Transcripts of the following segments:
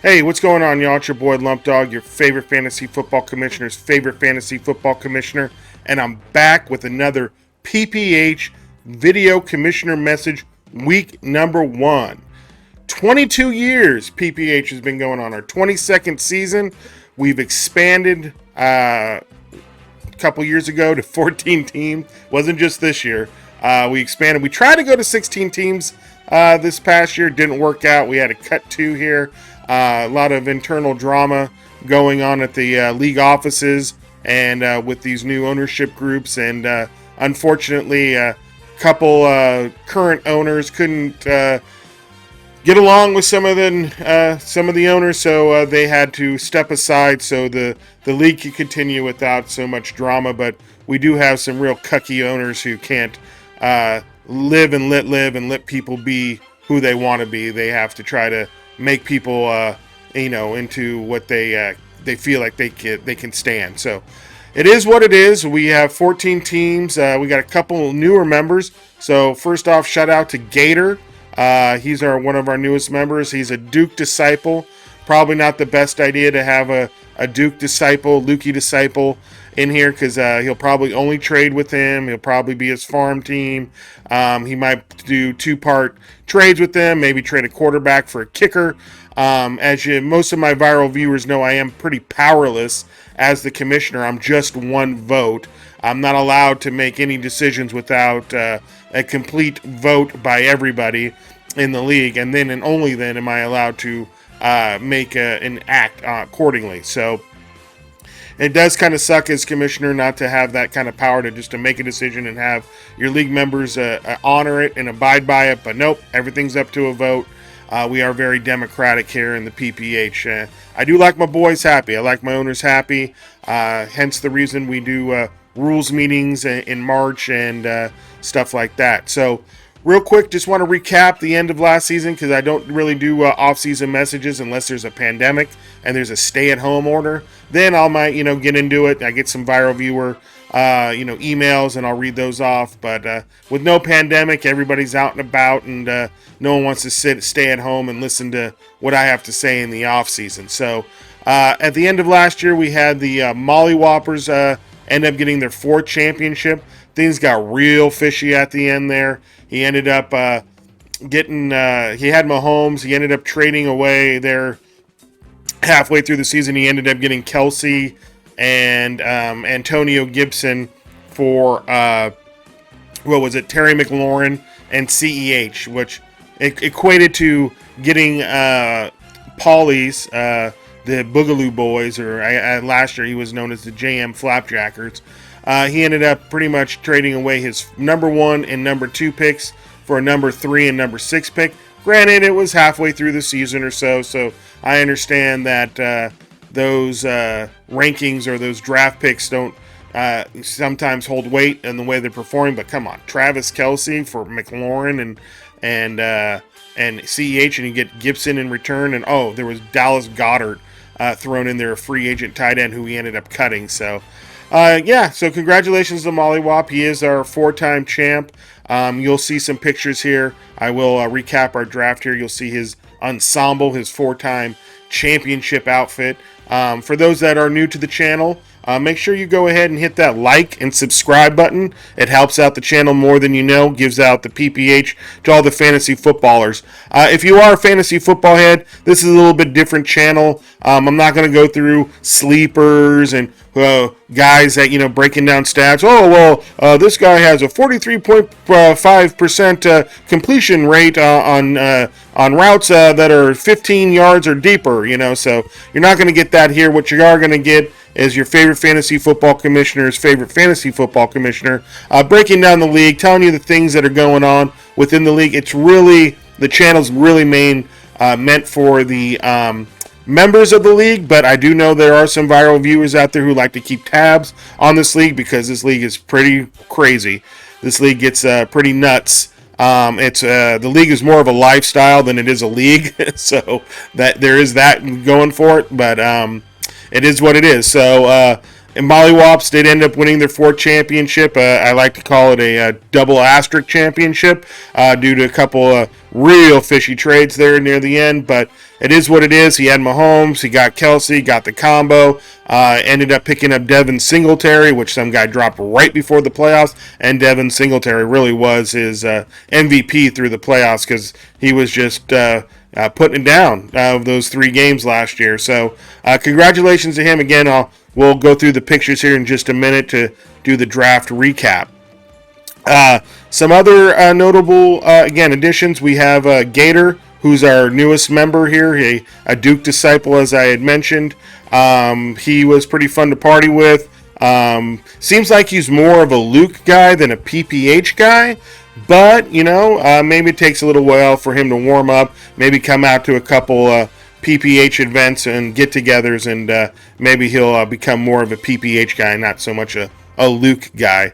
Hey, what's going on, y'all? It's your boy Lump Dog, your favorite fantasy football commissioner's favorite fantasy football commissioner, and I'm back with another PPH video commissioner message, week number 1. 22 years PPH has been going on, our 22nd season. We've expanded a couple years ago to 14 teams. Wasn't just this year. We expanded. We tried to go to 16 teams this past year. Didn't work out. We had to cut 2 here. A lot of internal drama going on at the league offices and with these new ownership groups. And unfortunately, a couple current owners couldn't get along with some of the owners, so they had to step aside so the league could continue without so much drama. But we do have some real cucky owners who can't live and let people be who they want to be. They have to try to make people into what they feel like they can stand. So it is what it is. We have 14 teams. We got a couple newer members. So first off, shout out to Gator. He's one of our newest members. He's a Duke disciple. Probably not the best idea to have a Duke disciple, Lukey disciple in here because he'll probably only trade with him. He'll probably be his farm team. He might do 2-part trades with them, maybe trade a quarterback for a kicker. Most of my viral viewers know, I am pretty powerless as the commissioner. I'm just one vote. I'm not allowed to make any decisions without a complete vote by everybody in the league, and then and only then am I allowed to make an act accordingly. So it does kind of suck as commissioner not to have that kind of power to make a decision and have your league members honor it and abide by it. But nope, everything's up to a vote. We are very democratic here in the PPH. I do like my boys happy. I like my owners happy. Hence the reason we do rules meetings in March and stuff like that. So real quick, just want to recap the end of last season because I don't really do off-season messages unless there's a pandemic and there's a stay-at-home order. Then I might, get into it. I get some viral viewer, emails, and I'll read those off. But with no pandemic, everybody's out and about, and no one wants to stay at home and listen to what I have to say in the off-season. So at the end of last year, we had the Molly Whoppers end up getting their 4th championship. Things got real fishy at the end there. He ended up he had Mahomes. He ended up trading away there halfway through the season. He ended up getting Kelsey and Antonio Gibson for, Terry McLaurin and CEH, which equated to getting Paulie's, the Boogaloo Boys, or last year he was known as the JM Flapjackers. He ended up pretty much trading away his number 1 and number 2 picks for a number 3 and number 6 pick. Granted, it was halfway through the season or so I understand that those rankings or those draft picks don't sometimes hold weight in the way they're performing. But come on, Travis Kelce for McLaurin and CEH, and you get Gibson in return. And there was Dallas Goedert thrown in there, a free agent tight end who he ended up cutting. So so congratulations to Mollywop. He is our 4-time champ. You'll see some pictures here. I will recap our draft here. You'll see his ensemble, his 4-time championship outfit. For those that are new to the channel, make sure you go ahead and hit that like and subscribe button. It helps out the channel more than you know, gives out the PPH to all the fantasy footballers. If you are a fantasy football head, this is a little bit different channel. I'm not going to go through sleepers and guys that, breaking down stats. This guy has a 43.5% completion rate on routes that are 15 yards or deeper, so you're not going to get that here. What you are going to get is your favorite fantasy football commissioner's favorite fantasy football commissioner, breaking down the league, telling you the things that are going on within the league. The channel's really meant for the members of the league, but I do know there are some viral viewers out there who like to keep tabs on this league because this league is pretty crazy. This league gets pretty nuts. The league is more of a lifestyle than it is a league, so that there is that going for it, but it is what it is. So And Mollywops did end up winning their fourth championship. I like to call it a double asterisk championship due to a couple of real fishy trades there near the end. But it is what it is. He had Mahomes, he got Kelsey, got the combo. Ended up picking up Devin Singletary, which some guy dropped right before the playoffs. And Devin Singletary really was his MVP through the playoffs because he was just putting it down of those 3 games last year. So congratulations to him. Again, we'll go through the pictures here in just a minute to do the draft recap. Some other notable, additions. We have Gator, who's our newest member here, a Duke disciple, as I had mentioned. He was pretty fun to party with. Seems like he's more of a Luke guy than a PPH guy. But, maybe it takes a little while for him to warm up, maybe come out to a couple PPH events and get-togethers, and maybe he'll become more of a PPH guy, not so much a Luke guy.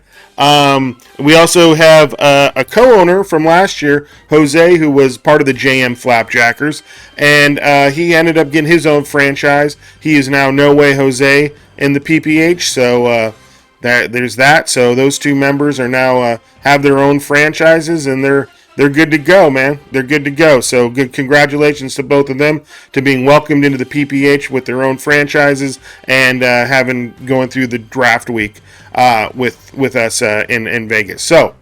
We also have a co-owner from last year, Jose, who was part of the JM Flapjackers, and he ended up getting his own franchise. He is now No Way Jose in the PPH, so there's that. So those 2 members are now have their own franchises, and they're good to go, man. They're good to go. So good congratulations to both of them to being welcomed into the PPH with their own franchises and going through the draft week with us in Vegas. So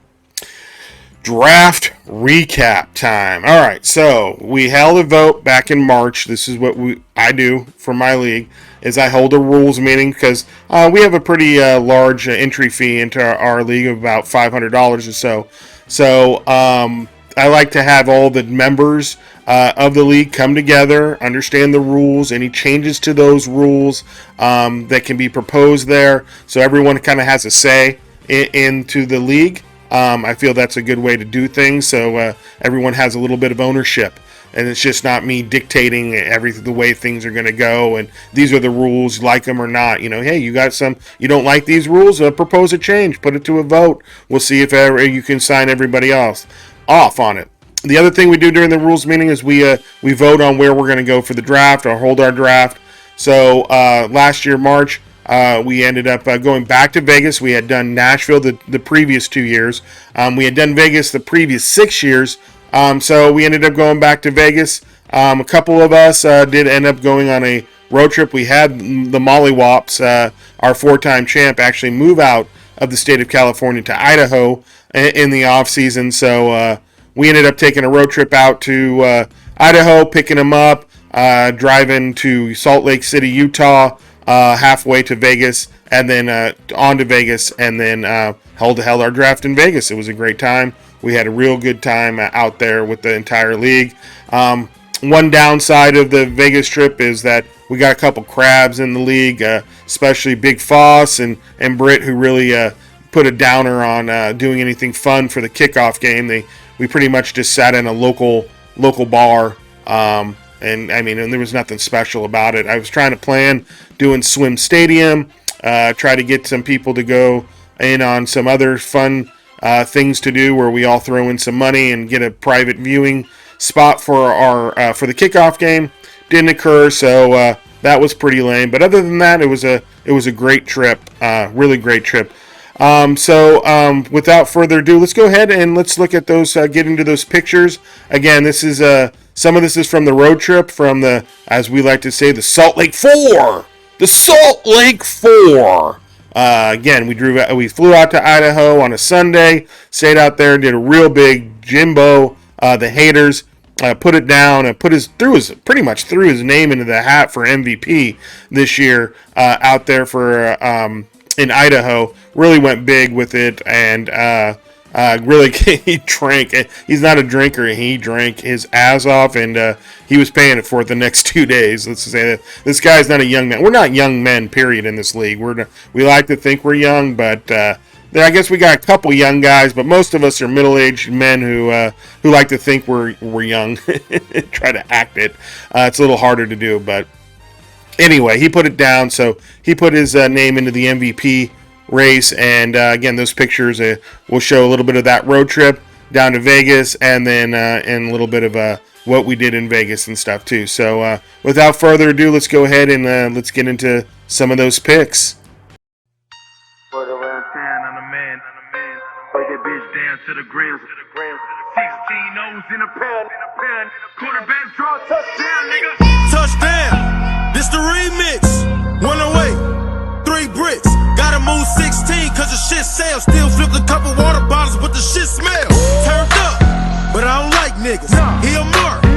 draft recap time. All right, so we held a vote back in March. This is what I do for my league, is I hold a rules meeting because we have a pretty large entry fee into our league of about $500 or so. So I like to have all the members of the league come together, understand the rules, any changes to those rules that can be proposed there, so everyone kind of has a say into the league. I feel that's a good way to do things, so everyone has a little bit of ownership, and it's just not me dictating the way things are going to go, and these are the rules, like them or not. Hey, you don't like these rules, propose a change, put it to a vote. We'll see if you can sign everybody else off on it. The other thing we do during the rules meeting is we vote on where we're going to go for the draft or hold our draft. So last year, March, we ended up going back to Vegas. We had done Nashville the previous 2 years. We had done Vegas the previous 6 years. So we ended up going back to Vegas. A couple of us did end up going on a road trip. We had the Mollywops, our 4-time champ, actually move out of the state of California to Idaho in the off season. So we ended up taking a road trip out to Idaho, picking them up, driving to Salt Lake City, Utah, halfway to Vegas, and then on to Vegas, and then held our draft in Vegas. It was a great time. We had a real good time out there with the entire league. One downside of the Vegas trip is that we got a couple crabs in the league, especially Big Foss and Britt, who really put a downer on doing anything fun for the kickoff game. We pretty much just sat in a local bar, and there was nothing special about it. I was trying to plan doing Swim Stadium, try to get some people to go in on some other fun things to do where we all throw in some money and get a private viewing spot for our for the kickoff game. Didn't occur, so that was pretty lame. But other than that, it was a great trip, really great trip. So without further ado, let's go ahead and let's look at those, get into those pictures. Again, this is some of this is from the road trip, from the, as we like to say, the Salt Lake Four. The Salt Lake Four. Again, we flew out to Idaho on a Sunday, stayed out there, did a real big Jimbo, the haters, put it down and pretty much threw his name into the hat for MVP this year out there for in Idaho. Really went big with it, and really he drank. He's not a drinker. He drank his ass off, and he was paying it for it the next 2 days. Let's say that this guy's not a young man. We're not young men, period, in this league. We like to think we're young, but I guess we got a couple young guys, but most of us are middle-aged men who like to think we're young. Try to act it. It's a little harder to do, but anyway, he put it down. So he put his name into the MVP race, and again, those pictures will show a little bit of that road trip down to Vegas, and then and a little bit of what we did in Vegas and stuff too. So without further ado, let's go ahead and let's get into some of those picks. man. Break that bitch down to the ground. 16 O's in a pound. Quarterback draw touchdown, nigga. Touchdown, this the remix. 108, 3 bricks. Gotta move 16 cause the shit sells. Still flipped a couple water bottles but the shit smells. Turned up, but I don't like niggas. He a mark,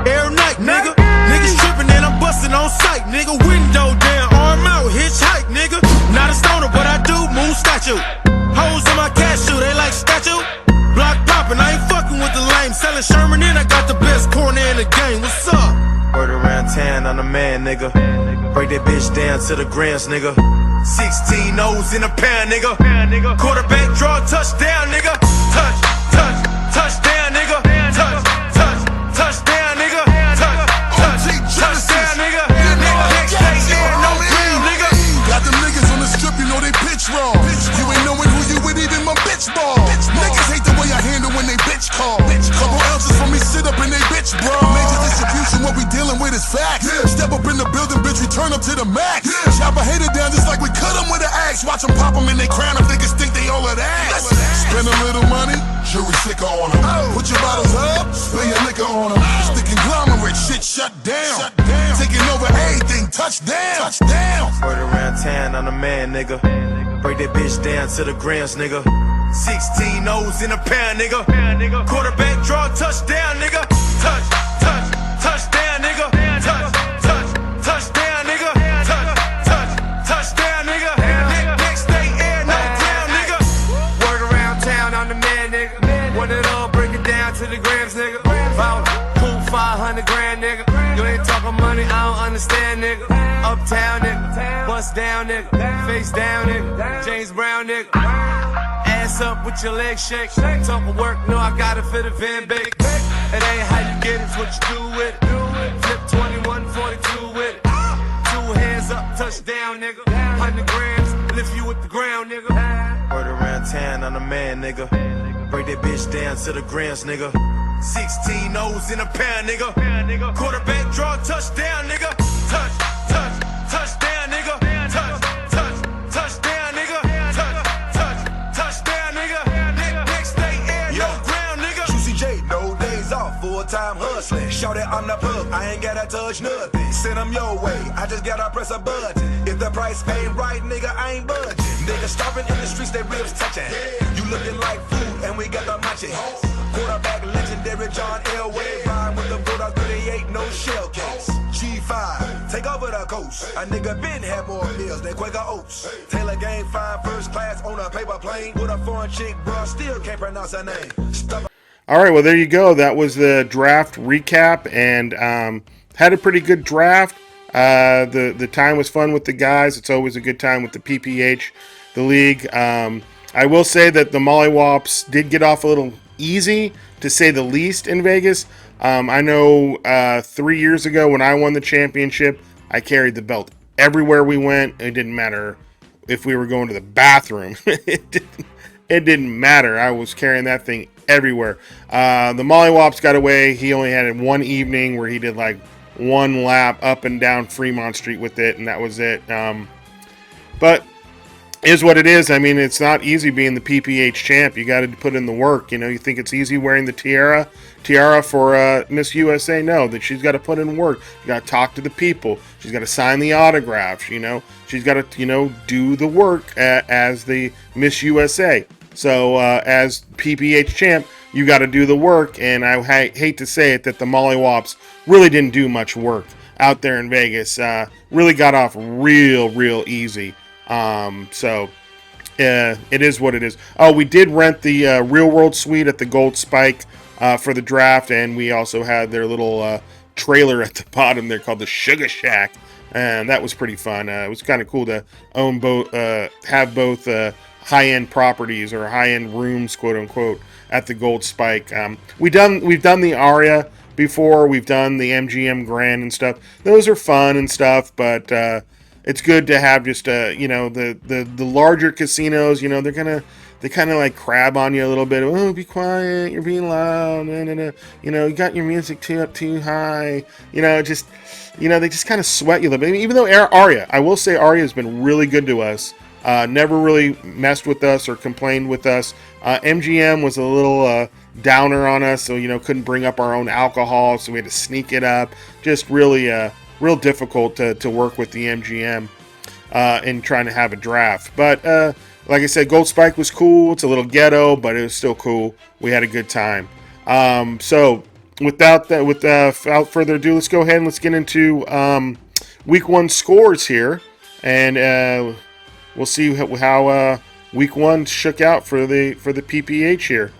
air night, nigga. Niggas tripping and I'm busting on sight, nigga. Window down, arm out, hitchhike, nigga. Not a stoner, but I do move statue. Hoes in my cashew, they like statue. Block poppin', I ain't fucking with the lame. Selling Sherman and I got the best corner in the game. What's up? Word around town, I'm the man, nigga. Break that bitch down to the grams, nigga. 16 O's in a pound, nigga. Quarterback draw touchdown, nigga. Touchdown, nigga. Touchdown, nigga. Touchdown, nigga. Next day, no real, nigga. Got them niggas on the strip, you know they pitch wrong. You ain't knowing who you with, even my bitch ball. Niggas hate the way I handle when they bitch call. Couple ounces for me, sit up in they bitch bra. Major distribution, what we dealing with is facts. Step up in the building, bitch, we turn up to the max. Chop a hater down just like we cut them with an axe. Watch them pop them in they crown if niggas think they all of that. Spend a little money, jury sicker on them. Put your bottles up, spill your liquor on them. Stick conglomerate, shit shut down. Taking over everything, touchdown. Word around town, I'm the man, nigga. Break that bitch down to the grams, nigga. 16 O's in a pound, nigga. Quarterback draw touchdown, nigga. Touchdown, nigga. Touchdown, nigga. Touchdown, nigga. Next day, air, no ground, nigga. Word around town, I'm the man, nigga. Want it all, break it down to the grams, nigga. About cool 500 grand, nigga. You ain't talking money, I don't understand, nigga. Uptown, nigga. Bust down, nigga. Face down, nigga. James Brown, nigga. Ass up with your legs shake. Talk of work, no, I got it for the Van Beek. It ain't how you get it, it's what you do with it. Flip 21, 42 with it. 2 hands up, touchdown, nigga. 100 grams, lift you with the ground, nigga. Word around town, I'm the man, nigga. Break that bitch down to the grams, nigga. 16 O's in a pound, nigga. Quarterback draw touchdown, nigga. Touchdown, nigga. Touchdown, nigga. Touchdown, nigga. Next day, air, no ground, nigga. QCJ, no days off, full-time hustling. Shout it, I'm the plug, I ain't gotta touch nothing. Send them your way, I just gotta press a button. If the price ain't right, nigga, I ain't budging. Niggas starving in the streets, they ribs touching. You looking like food, and we got the matching. Quarterback legendary John Elway. Rhyme with the Bulldog 38, no shell case. G5, take over the coast. A nigga been had more meals than Quaker Oats. Taylor game fine, first class on a paper plane. With a foreign chick, bro, still can't pronounce her name. All right, well, there you go. That was the draft recap, and had a pretty good draft. The time was fun with the guys. It's always a good time with the PPH, the league. I will say that the Mollywops did get off a little easy, to say the least, in Vegas. I know 3 years ago when I won the championship, I carried the belt everywhere we went. It didn't matter if we were going to the bathroom. It didn't matter. I was carrying that thing everywhere. The Mollywops got away. He only had it one evening where he did like one lap up and down Fremont Street with it, and that was it. But is what it is. I mean, it's not easy being the PPH champ. You got to put in the work. You know, you think it's easy wearing the tiara for Miss USA? No, that she's got to put in work. You got to talk to the people. She's got to sign the autographs. You know, she's got to do the work as the Miss USA. So as PPH champ, you got to do the work. And I hate to say it that the Mollywops really didn't do much work out there in Vegas. Really got off real easy. So it is what it is. Oh, we did rent the Real World Suite at the Gold Spike for the draft, and we also had their little trailer at the bottom there called the Sugar Shack, and that was pretty fun. It was kind of cool to own both, have both high-end properties or high-end rooms, quote unquote, at the Gold Spike. We've done the Aria before. We've done the MGM Grand and stuff. Those are fun and stuff, but it's good to have just the larger casinos. You know, they kind of like crab on you a little bit. Oh, be quiet, you're being loud. You know, you got your music up too high. They just kind of sweat you a little bit. Even though Aria, I will say Aria has been really good to us never really messed with us or complained with us. MGM was a little downer on us, so couldn't bring up our own alcohol, so we had to sneak it up. Just really real difficult to work with the MGM in trying to have a draft. But like I said, Gold Spike was cool. It's a little ghetto, but it was still cool. We had a good time. So without further ado, let's go ahead and let's get into Week 1 scores here, and we'll see how Week 1 shook out for the PPH here.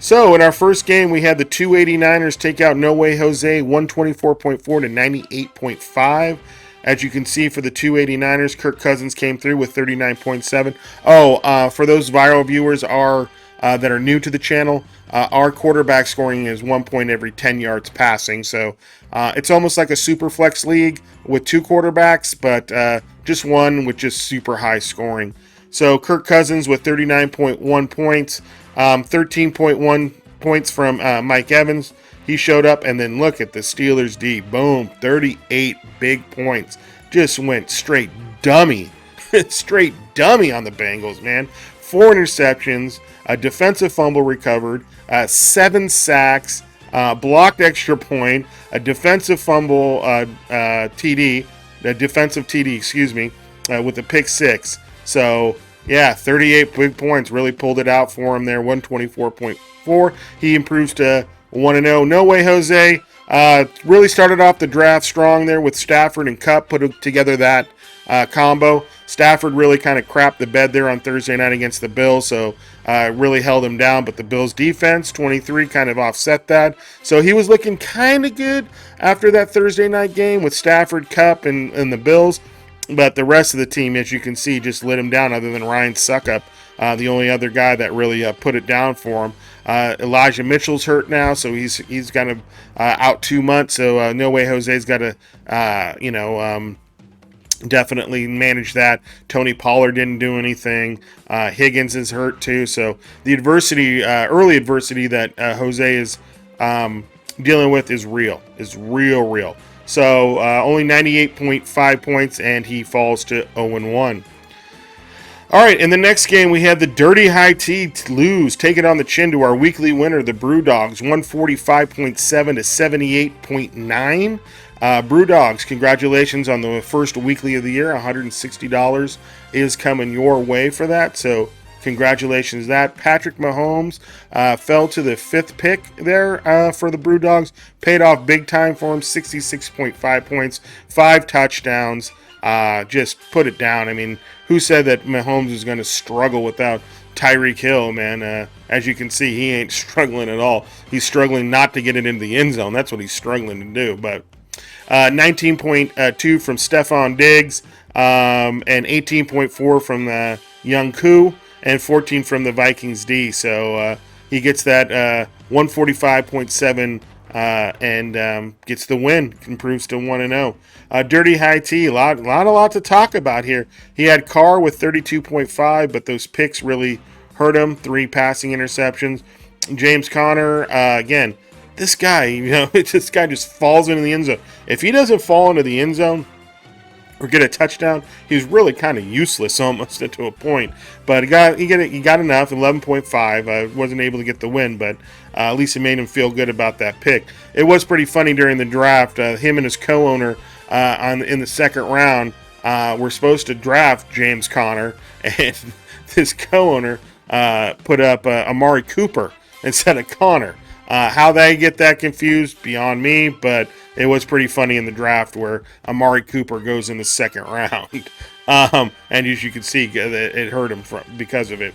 So in our first game, we had the 289ers take out No Way Jose 124.4 to 98.5. As you can see, for the 289ers, Kirk Cousins came through with 39.7. Oh, for those viral viewers that are new to the channel, our quarterback scoring is 1 point every 10 yards passing. So it's almost like a super flex league with 2 quarterbacks, but just one with just super high scoring. So Kirk Cousins with 39.1 points, 13.1 points from Mike Evans. He showed up, and then look at the Steelers D. Boom, 38 big points. Just went straight dummy. Straight dummy on the Bengals, man. 4 interceptions, a defensive fumble recovered, 7 sacks, blocked extra point, a defensive fumble TD, a defensive TD, excuse me, with a pick 6. So, yeah, 38 big points. Really pulled it out for him there, 124.4. He improves to 1-0. No Way Jose really started off the draft strong there with Stafford and Kupp, put together that combo. Stafford really kind of crapped the bed there on Thursday night against the Bills, so really held him down. But the Bills' defense, 23, kind of offset that. So he was looking kind of good after that Thursday night game with Stafford, Kupp, and the Bills. But the rest of the team, as you can see, just lit him down other than Ryan Suckup, the only other guy that really put it down for him. Elijah Mitchell's hurt now, so he's kind of out 2 months. So No Way Jose's got to, definitely manage that. Tony Pollard didn't do anything. Higgins is hurt too. So the adversity, early adversity that Jose is dealing with is real. Is real. So only 98.5 points, and he falls to 0-1. All right, in the next game, we had the Dirty High Tea lose, take it on the chin to our weekly winner, the Brewdogs, 145.7 to 78.9. Brewdogs, congratulations on the first weekly of the year. $160 is coming your way for that, so congratulations that. Patrick Mahomes fell to the 5th pick there for the Brewdogs. Paid off big time for him, 66.5 points, 5 touchdowns. Just put it down. I mean, who said that Mahomes is going to struggle without Tyreek Hill, man? As you can see, he ain't struggling at all. He's struggling not to get it into the end zone. That's what he's struggling to do. But 19.2 from Stephon Diggs, and 18.4 from Young Koo, and 14 from the Vikings D. So he gets that 145.7 and gets the win, improves to 1-0. Dirty High Tea, a lot to talk about here. He had Carr with 32.5, but those picks really hurt him. 3 passing interceptions. James Conner, again, this guy, this guy just falls into the end zone. If he doesn't fall into the end zone or get a touchdown, he's really kind of useless almost to a point. But he got enough, 11.5. Wasn't able to get the win, but at least it made him feel good about that pick. It was pretty funny during the draft. Him and his co-owner in the second round were supposed to draft James Conner, and this co-owner put up Amari Cooper instead of Conner. How they get that confused, beyond me, but it was pretty funny in the draft where Amari Cooper goes in the second round. And as you can see, it hurt him because of it.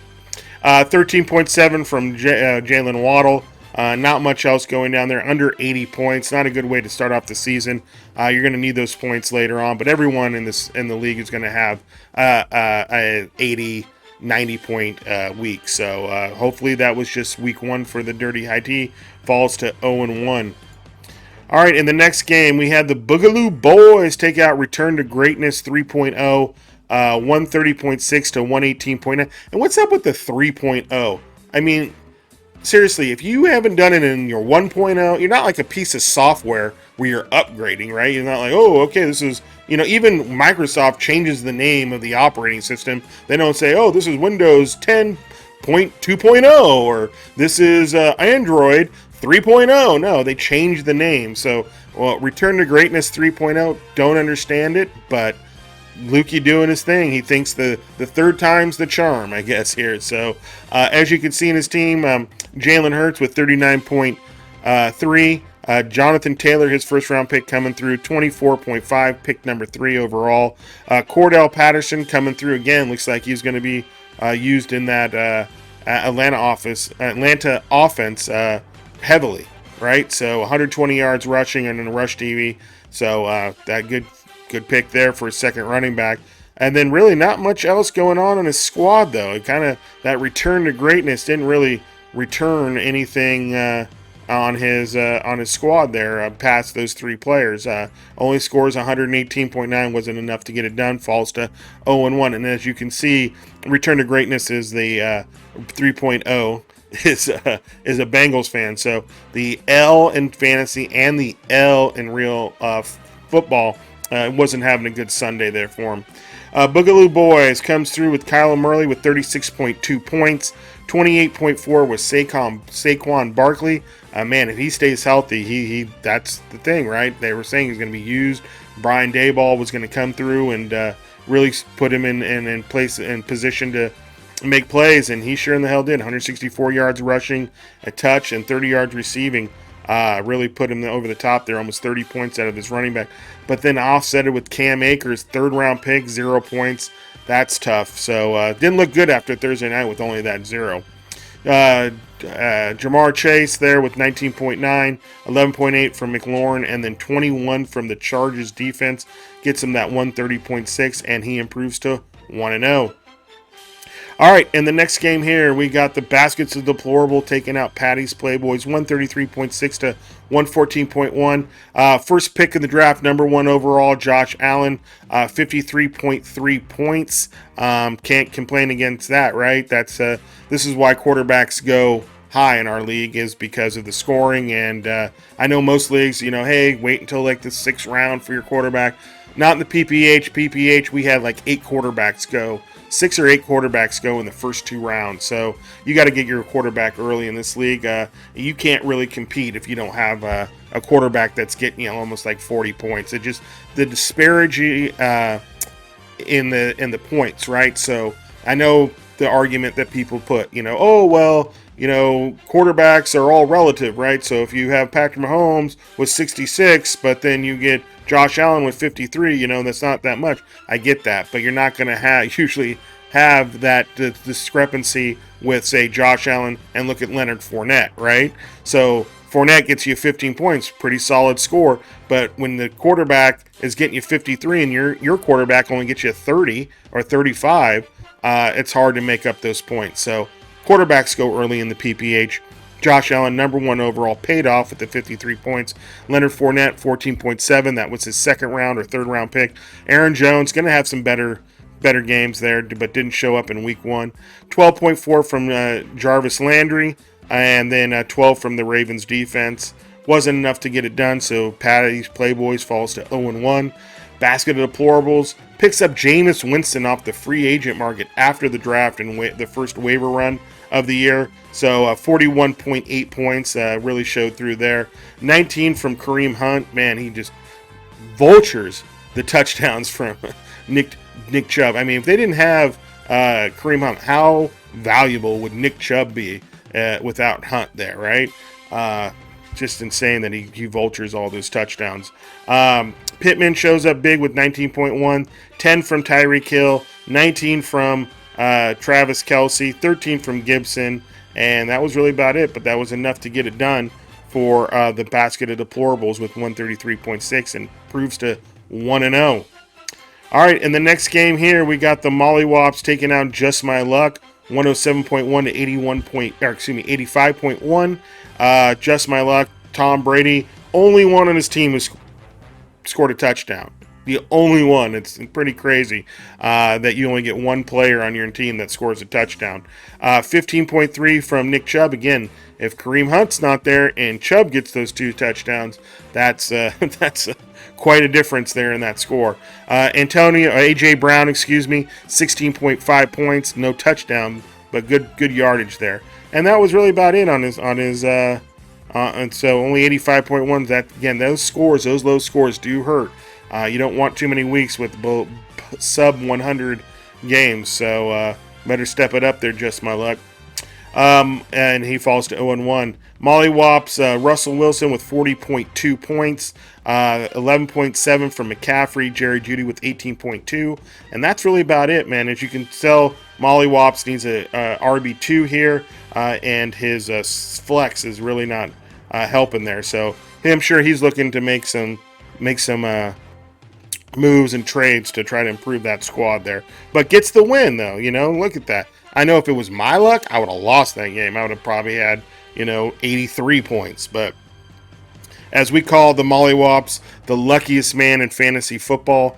13.7 from Jalen Waddle. Not much else going down there. Under 80 points. Not a good way to start off the season. You're going to need those points later on, but everyone in the league is going to have 80, 90-point week. So hopefully that was just week 1 for the Dirty High Tea. Falls to 0-1. All right, in the next game, we had the Boogaloo Boys take out Return to Greatness 3.0, 130.6 to 118.9. And what's up with the 3.0? I mean, seriously, if you haven't done it in your 1.0, you're not like a piece of software where you're upgrading, right? You're not like, oh, okay, this is, even Microsoft changes the name of the operating system. They don't say, oh, this is Windows 10.2.0 or this is Android 3.0. No, they change the name. So, well, Return to Greatness 3.0, don't understand it, but Lukey doing his thing. He thinks the third time's the charm, I guess, here. So, as you can see in his team, Jalen Hurts with 39.3. Jonathan Taylor, his first round pick, coming through 24.5, pick number 3 overall. Cordell Patterson coming through again. Looks like he's going to be used in that Atlanta offense heavily, right? So 120 yards rushing and in rush TV. So that good pick there for a second running back. And then really not much else going on in his squad, though. It kind of, that return to greatness didn't really return anything on his squad there past those 3 players. Only scores 118.9, wasn't enough to get it done. Falls to 0-1. And as you can see, return to greatness is the 3.0 is a Bengals fan. So the L in fantasy and the L in real football wasn't having a good Sunday there for him. Boogaloo Boys comes through with Kyler Murray with 36.2 points. 28.4 was Saquon Barkley. Man, if he stays healthy, he that's the thing, right? They were saying he's going to be used. Brian Daboll was going to come through and really put him in place and position to make plays, and he sure in the hell did. 164 yards rushing, a touch, and 30 yards receiving. Really put him over the top there, almost 30 points out of his running back. But then offset it with Cam Akers, third-round pick, 0 points. That's tough. So didn't look good after Thursday night with only that 0. Jamar Chase there with 19.9, 11.8 from McLaurin, and then 21 from the Chargers defense. Gets him that 130.6, and he improves to 1-0. All right, in the next game here, we got the Baskets of Deplorable taking out Patty's Playboys, 133.6 to 114.1. First pick of the draft, number 1 overall, Josh Allen, 53.3 points. Can't complain against that, right? This is why quarterbacks go high in our league, is because of the scoring. And I know most leagues, hey, wait until like the 6th round for your quarterback. Not in the PPH. PPH, we had like 8 quarterbacks go. 6 or 8 quarterbacks go in the first 2 rounds. So you got to get your quarterback early in this league. You can't really compete if you don't have a quarterback that's getting almost like 40 points. It just, the disparity in the points, right? So I know the argument that people put, quarterbacks are all relative, right? So if you have Patrick Mahomes with 66, but then you get Josh Allen with 53, that's not that much. I get that, but you're not going to usually have that discrepancy with, say, Josh Allen and look at Leonard Fournette, right? So Fournette gets you 15 points, pretty solid score, but when the quarterback is getting you 53 and your quarterback only gets you 30 or 35, it's hard to make up those points. So quarterbacks go early in the PPH. Josh Allen, number 1 overall, paid off with the 53 points. Leonard Fournette, 14.7. That was his 2nd round or 3rd round pick. Aaron Jones, going to have some better games there, but didn't show up in week 1. 12.4 from Jarvis Landry, and then 12 from the Ravens defense. Wasn't enough to get it done, so Patty's Playboys falls to 0-1. Basket of Deplorables picks up Jameis Winston off the free agent market after the draft and the first waiver run of the year. So 41.8 points really showed through there. 19 from Kareem Hunt. Man, he just vultures the touchdowns from Nick Chubb. I mean, if they didn't have Kareem Hunt, how valuable would Nick Chubb be without Hunt there, right? Just insane that he vultures all those touchdowns. Pittman shows up big with 19.1, 10 from Tyreek Hill, 19 from Travis Kelce, 13 from Gibson, and that was really about it, but that was enough to get it done for the Basket of Deplorables with 133.6 and proves to 1-0. All right, in the next game here, we got the Mollywops taking out Just My Luck, 107.1 to 85.1. Just My Luck, Tom Brady, only one on his team who scored a touchdown. The only one. It's pretty crazy that you only get one player on your team that scores a touchdown. 15.3 from Nick Chubb. Again, if Kareem Hunt's not there and Chubb gets those 2 touchdowns, that's quite a difference there in that score. A.J. Brown, 16.5 points, no touchdown, but good yardage there. And that was really about it on his and so only 85.1. That again, those low scores do hurt. You don't want too many weeks with sub 100 games, so better step it up there, just my luck. And he falls to 0-1. Mollywops, Russell Wilson with 40.2 points, 11.7 from McCaffrey, Jerry Jeudy with 18.2, and that's really about it, man. As you can tell, Mollywops needs a RB2 here, and his flex is really not helping there. So I'm sure he's looking to make some moves and trades to try to improve that squad there. But gets the win, though. Look at that. I know if it was my luck, I would have lost that game. I would have probably had, 83 points. But as we call the Mollywops the luckiest man in fantasy football,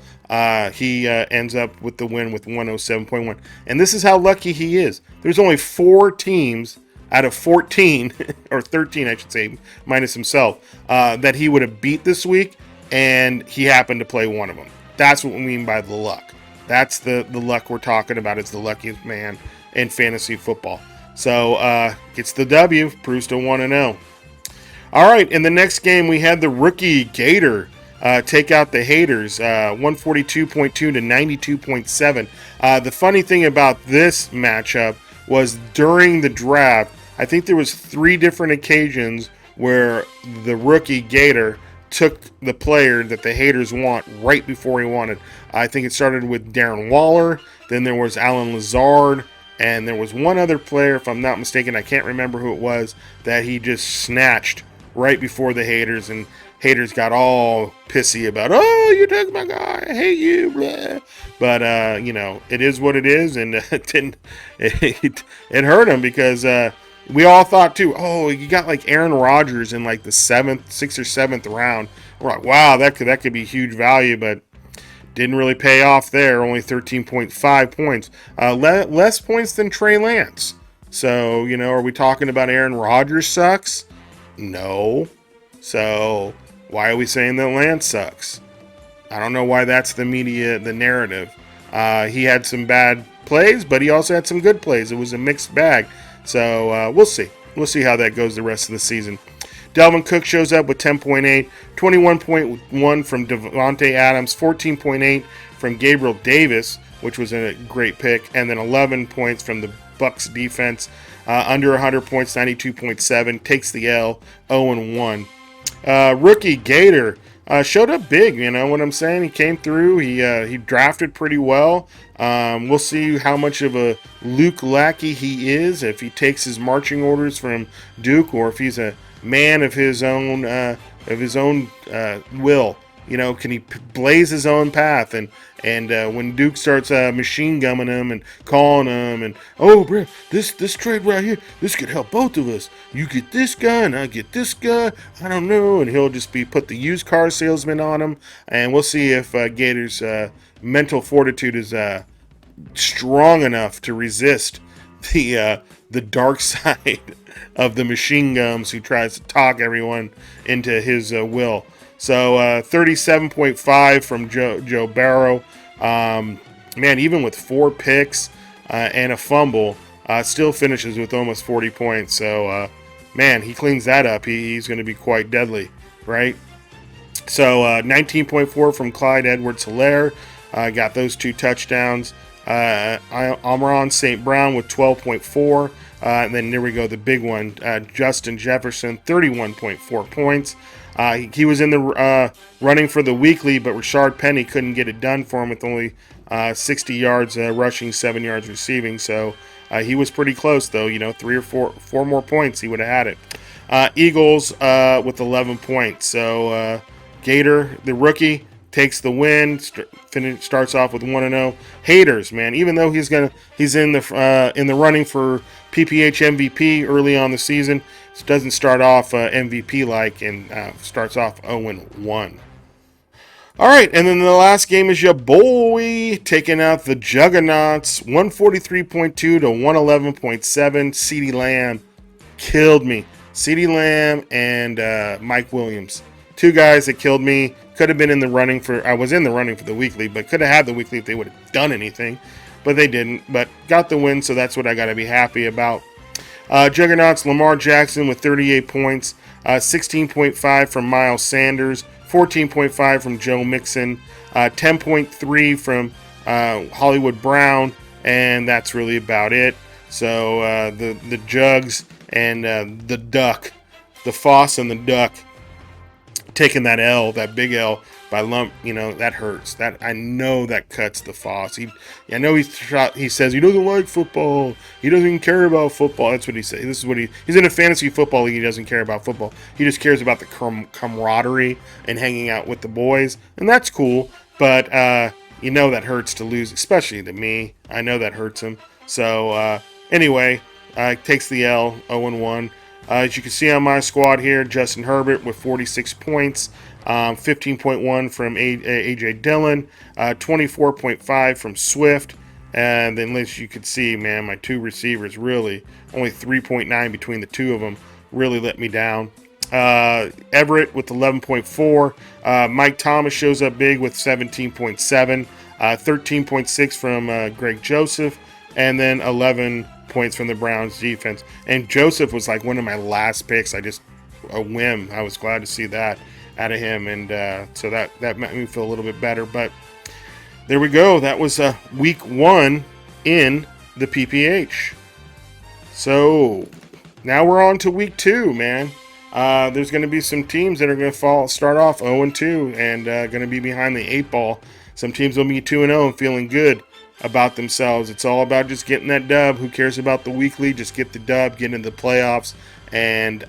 he ends up with the win with 107.1. And this is how lucky he is. There's only 4 teams out of 14, or 13, I should say, minus himself, that he would have beat this week, and he happened to play one of them. That's what we mean by the luck. That's the luck we're talking about. It's the luckiest man in fantasy football. So gets the W, proves to 1-0. All right, in the next game, we had the rookie Gator take out the haters, 142.2 to 92.7. The funny thing about this matchup was during the draft, I think there was 3 different occasions where the rookie Gator took the player that the haters want right before he wanted. I think it started with Darren Waller, then there was Alan Lazard, and there was one other player, if I'm not mistaken, I can't remember who it was, that he just snatched right before the haters, and haters got all pissy about, oh, you took my guy, I hate you, blah. But, it is what it is, and it hurt him because we all thought, too, oh, you got like Aaron Rodgers in like the 6th or 7th round. We're like, wow, that could be huge value, but didn't really pay off there. Only 13.5 points. Less points than Trey Lance. So, are we talking about Aaron Rodgers sucks? No. So, why are we saying that Lance sucks? I don't know why that's the narrative. He had some bad plays, but he also had some good plays. It was a mixed bag. So, we'll see. We'll see how that goes the rest of the season. Delvin Cook shows up with 10.8, 21.1 from Devontae Adams, 14.8 from Gabriel Davis, which was a great pick, and then 11 points from the Bucks defense. Under 100 points, 92.7, takes the L, 0-1. Rookie Gator showed up big, you know what I'm saying? He came through, he drafted pretty well. We'll see how much of a Luke lackey he is, if he takes his marching orders from Duke, or if he's a man of his own will. Can he blaze his own path? And when Duke starts machine gumming him and calling him, and oh, bro, this trade right here, this could help both of us. You get this guy and I get this guy. I don't know, and he'll just put the used car salesman on him. And we'll see if Gator's mental fortitude is strong enough to resist the dark side of the machine gums who tries to talk everyone into his will. So 37.5 from Joe Barrow. Man, even with 4 picks and a fumble, still finishes with almost 40 points. So, man, he cleans that up. He's going to be quite deadly, right? So 19.4 from Clyde Edwards-Helaire. Got those 2 touchdowns. Amon St. Brown with 12.4. And then there we go, the big one, Justin Jefferson, 31.4 points. He was in the running for the weekly, but Rashard Penny couldn't get it done for him with only 60 yards rushing, 7 yards receiving. So he was pretty close, though. 3 or 4 more points, he would have had it. Eagles with 11 points. So Gator, the rookie, takes the win. Starts off with 1-0. Haters, man. Even though he's in the running for PPH MVP early on the season, doesn't start off MVP like, and starts off 0-1. All right, and then the last game is your boy taking out the Juggernauts, 143.2 to 111.7. CeeDee Lamb killed me. CeeDee Lamb and Mike Williams, two guys that killed me. Could have been in the running for. I was in the running for the weekly, but could have had the weekly if they would have done anything, but they didn't. But got the win, so that's what I got to be happy about. Juggernauts, Lamar Jackson with 38 points, 16.5 from Miles Sanders, 14.5 from Joe Mixon, 10.3 from Hollywood Brown, and that's really about it. So the Jugs and the Duck, the Foss and the Duck, taking that L, that big L by lump, that hurts. That I know that cuts the Foss. I know he says he doesn't like football. He doesn't even care about football. That's what he says. This is what he's in a fantasy football league. He doesn't care about football. He just cares about the camaraderie and hanging out with the boys, and that's cool. But that hurts to lose, especially to me. I know that hurts him. So anyway, takes the L, 0-1. As you can see on my squad here, Justin Herbert with 46 points, 15.1 from A.J. Dillon, 24.5 from Swift, and then as you can see, man, my two receivers really, only 3.9 between the two of them, really let me down. Everett with 11.4, Mike Thomas shows up big with 17.7, 13.6 from Greg Joseph, and then 11 points from the Browns defense. And Joseph was like one of my last picks. A whim. I was glad to see that out of him, and so that made me feel a little bit better. But there we go. That was week 1 in the PPH. So now we're on to week 2, man. There's going to be some teams that are going to start off 0-2 and going to be behind the 8 ball. Some teams will be 2-0 and feeling good about themselves. It's all about just getting that dub. Who cares about the weekly? Just get the dub, get into the playoffs, and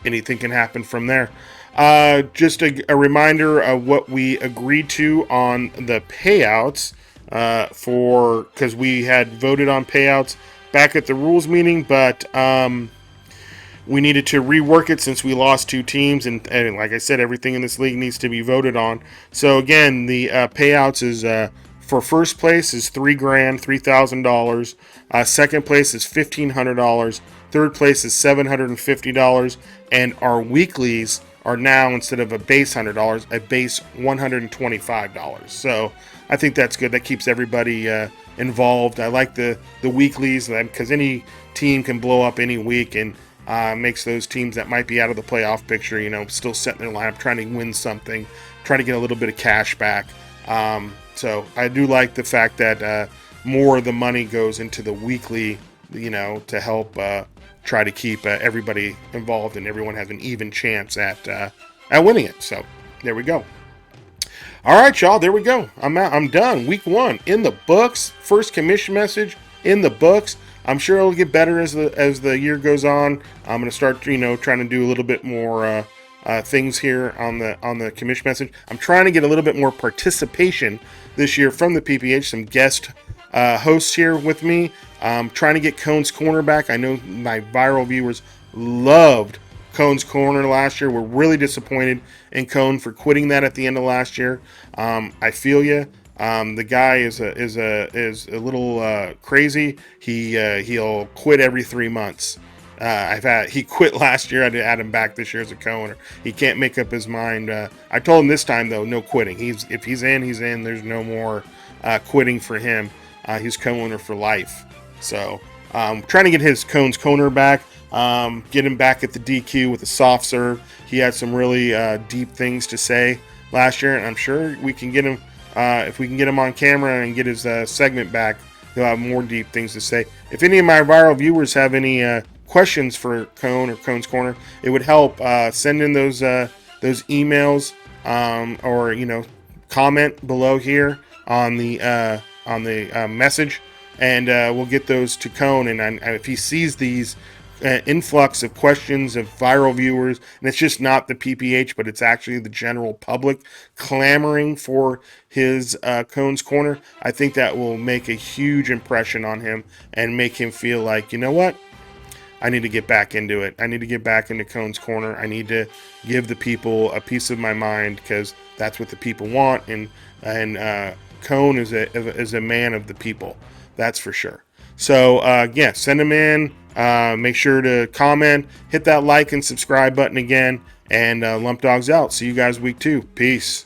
anything can happen from there. Just a reminder of what we agreed to on the payouts because we had voted on payouts back at the rules meeting, but we needed to rework it since we lost 2 teams, and like I said, everything in this league needs to be voted on. So again, the payouts is for first place is $3,000, $3,000. Second place is $1,500. Third place is $750, and our weeklies are now, instead of a base $100, a base $125. So I think that's good. That keeps everybody involved. I like the weeklies because any team can blow up any week, and makes those teams that might be out of the playoff picture, still setting their lineup, trying to win something, trying to get a little bit of cash back. So I do like the fact that more of the money goes into the weekly, to help try to keep everybody involved and everyone has an even chance at winning it. So there we go. All right, y'all, there we go. I'm out. I'm done. Week 1 in the books. First commission message in the books. I'm sure it'll get better as the year goes on. I'm going to start, trying to do a little bit more things here on the commission message. I'm trying to get a little bit more participation this year from the PPH. Some guest hosts here with me. Trying to get Cone's Corner back. I know my viral viewers loved Cone's Corner last year. We're really disappointed in Cone for quitting that at the end of last year. I feel you. The guy is a little crazy. He'll quit every 3 months. He quit last year. I had him back this year as a co-owner. He can't make up his mind. I told him this time though, no quitting. If he's in, he's in. There's no more quitting for him. He's co-owner for life. So trying to get his Cone's Corner back. Get him back at the DQ with a soft serve. He had some really deep things to say last year, and I'm sure we can get him. If we can get him on camera and get his segment back, he'll have more deep things to say. If any of my viral viewers have any questions for Cone or Cone's Corner, it would help send in those emails or comment below here on the message, and we'll get those to Cone. And if he sees these influx of questions of viral viewers, and it's just not the PPH, but it's actually the general public clamoring for his Cone's Corner, I think that will make a huge impression on him and make him feel like, you know what, I need to get back into it. I need to get back into Cone's Corner. I need to give the people a piece of my mind, because that's what the people want. And Cone is a man of the people. That's for sure. So yeah, send them in. Make sure to comment, hit that like and subscribe button again, and Lump Dogs out. See you guys week 2. Peace.